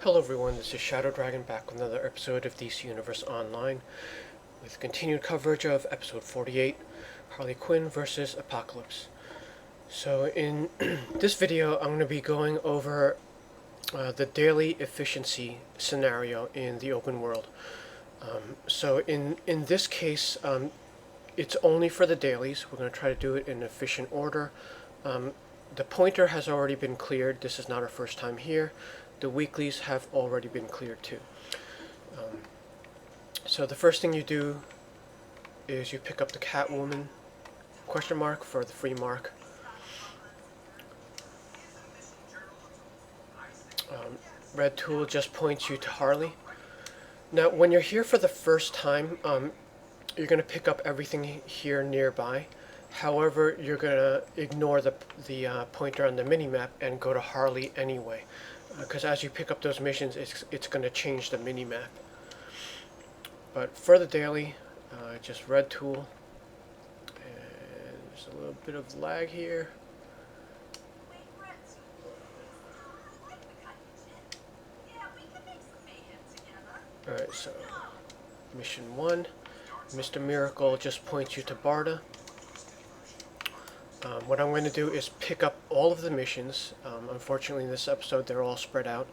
Hello everyone, this is Redragon back with another episode of DC Universe Online with continued coverage of episode 48, Harley Quinn vs. Apocalypse. So in this video I'm going to be going over the daily efficiency scenario in the open world. So in this case, it's only for the dailies. We're going to try to do it in efficient order. The pointer has already been cleared. This is not our first time here. The weeklies have already been cleared too. So the first thing you do is you pick up the Catwoman question mark for the free mark. Red tool just points you to Harley. Now when you're here for the first time, you're going to pick up everything here nearby. However, you're going to ignore the pointer on the minimap and go to Harley anyway. Because as you pick up those missions, it's going to change the minimap. But for the daily, just red tool. And there's a little bit of lag here. Alright, so mission 1. Mr. Miracle just points you to Barda. What I'm going to do is pick up all of the missions. Unfortunately in this episode they're all spread out.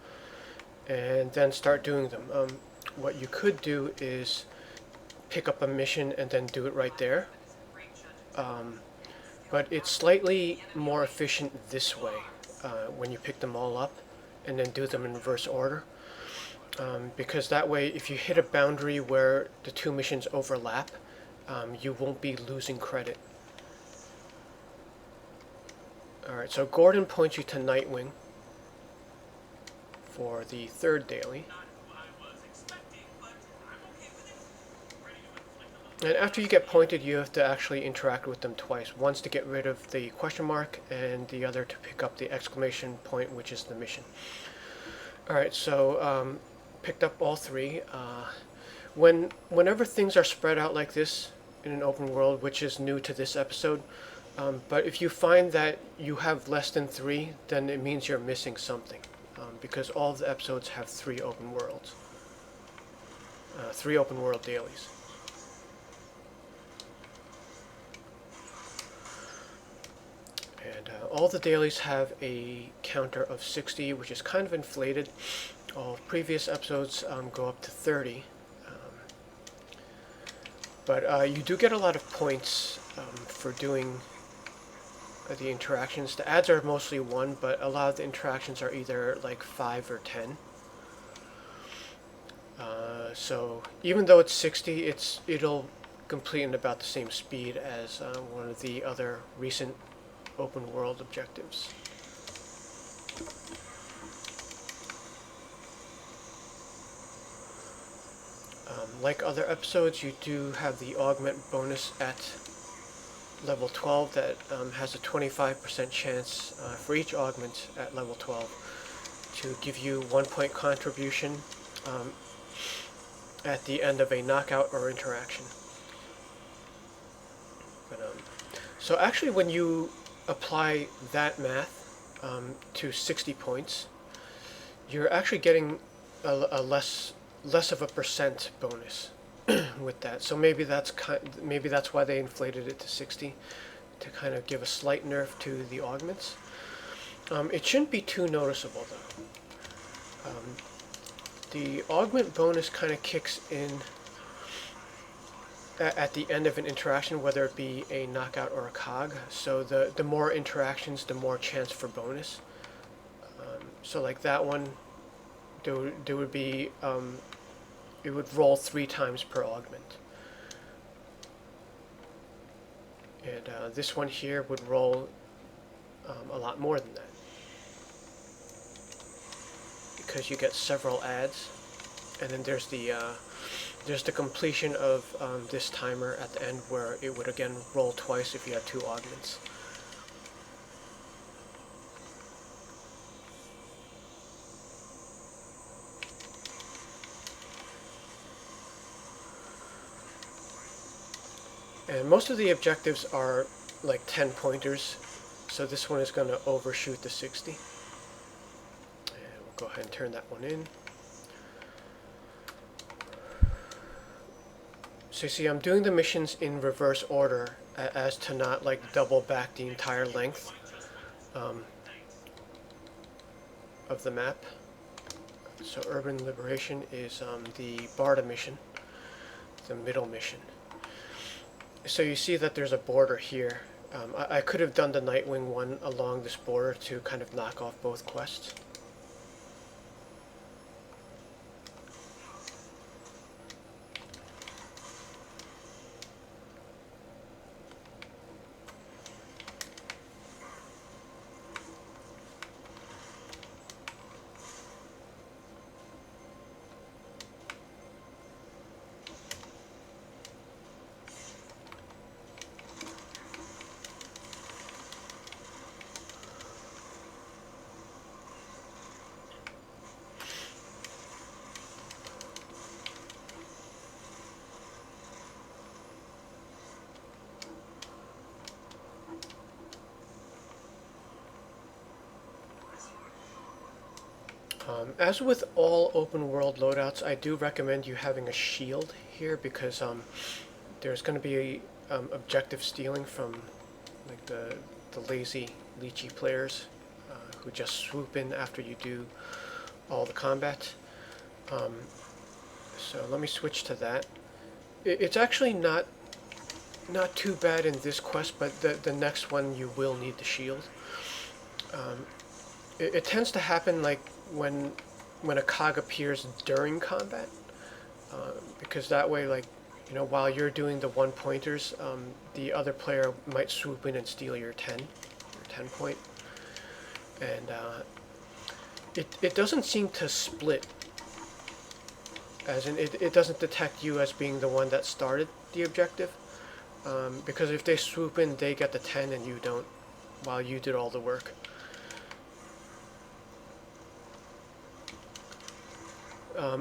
And then start doing them. What you could do is pick up a mission and then do it right there. But it's slightly more efficient this way when you pick them all up and then do them in reverse order. Because that way if you hit a boundary where the two missions overlap, you won't be losing credit. Alright, so Gordon points you to Nightwing for the third daily. And after you get pointed, you have to actually interact with them twice. Once to get rid of the question mark, and the other to pick up the exclamation point, which is the mission. Alright, so picked up all three. Whenever things are spread out like this in an open world, which is new to this episode, but if you find that you have less than 3, then it means you're missing something, because all of the episodes have 3 open worlds, 3 open world dailies. And all the dailies have a counter of 60, which is kind of inflated. All previous episodes go up to 30. But you do get a lot of points for doing the interactions. The ads are mostly 1, but a lot of the interactions are either like 5 or 10. So even though it's 60, it'll complete in about the same speed as one of the other recent open world objectives. Like other episodes, you do have the augment bonus at level 12 that has a 25% chance for each augment at level 12 to give you 1 point contribution at the end of a knockout or interaction. But, so actually when you apply that math to 60 points, you're actually getting a less of a percent bonus with that. So maybe that's why they inflated it to 60, to kind of give a slight nerf to the augments. It shouldn't be too noticeable though. The augment bonus kind of kicks in at the end of an interaction, whether it be a knockout or a cog. So the more interactions, the more chance for bonus. So like that one, there would be it would roll 3 times per augment. And this one here would roll a lot more than that, because you get several ads. And then there's the completion of this timer at the end, where it would again roll twice if you had 2 augments. And most of the objectives are like 10 pointers, so this one is going to overshoot the 60. And we'll go ahead and turn that one in. So you see, I'm doing the missions in reverse order as to not like double back the entire length of the map. So Urban Liberation is the Barda mission, the middle mission. So you see that there's a border here. I could have done the Nightwing one along this border to kind of knock off both quests. As with all open world loadouts, I do recommend you having a shield here because there's going to be objective stealing from like the lazy leechy players who just swoop in after you do all the combat. So let me switch to that. It's actually not too bad in this quest, but the next one you will need the shield. It tends to happen like when a cog appears during combat, because that way, like, you know, while you're doing the 1-pointers, the other player might swoop in and steal your 10 point, and it doesn't seem to split, as in it doesn't detect you as being the one that started the objective, because if they swoop in, they get the 10 and you don't, while you did all the work.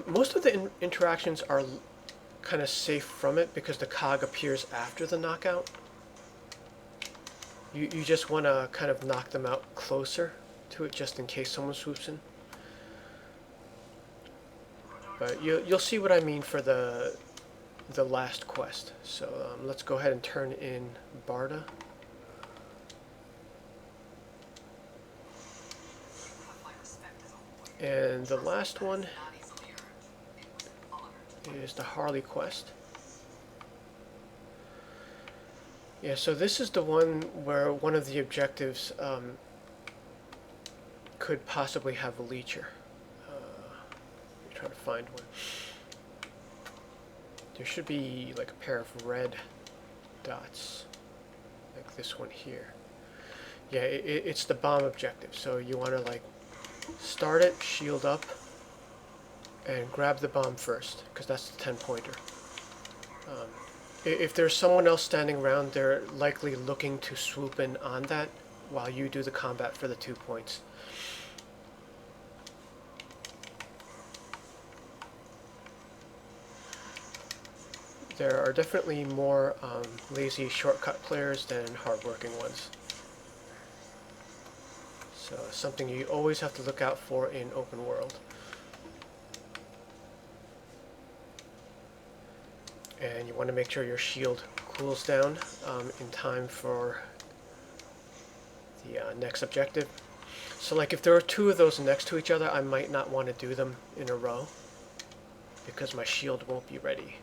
Most of the interactions are kind of safe from it because the cog appears after the knockout. You just want to kind of knock them out closer to it just in case someone swoops in. But you'll see what I mean for the last quest. So let's go ahead and turn in Barda. And the last one is the Harley quest. Yeah, so this is the one where one of the objectives could possibly have a leecher. Let me try to find one. There should be like a pair of red dots, like this one here. Yeah, it's the bomb objective, so you want to like start it, shield up, and grab the bomb first, because that's the 10-pointer. If there's someone else standing around, they're likely looking to swoop in on that while you do the combat for the 2 points. There are definitely more lazy shortcut players than hardworking ones. So something you always have to look out for in open world. And you want to make sure your shield cools down in time for the next objective. So like if there are 2 of those next to each other, I might not want to do them in a row because my shield won't be ready.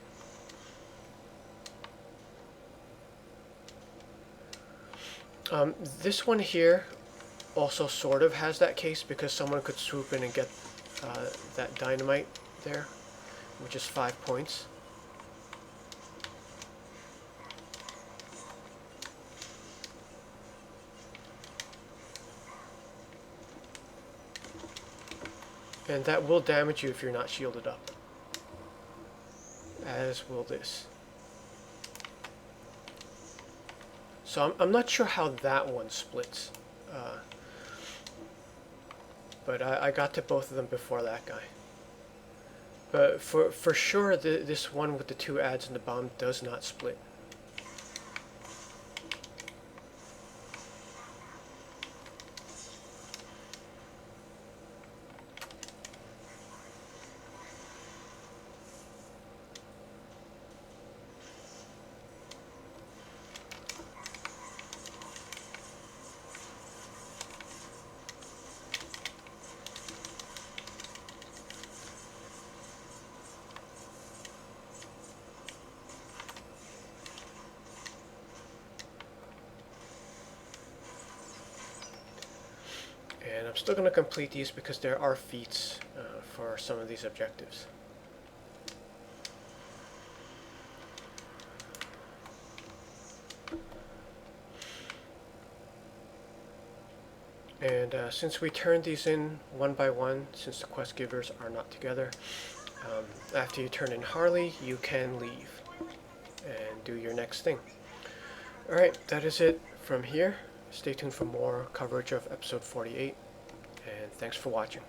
This one here also sort of has that case because someone could swoop in and get that dynamite there, which is 5 points. And that will damage you if you're not shielded up, as will this. So I'm not sure how that one splits, but I got to both of them before that guy. But for sure, this one with the 2 adds and the bomb does not split. I'm still going to complete these because there are feats for some of these objectives. And since we turned these in one by one, since the quest givers are not together, after you turn in Harley, you can leave and do your next thing. Alright, that is it from here. Stay tuned for more coverage of episode 48, and thanks for watching.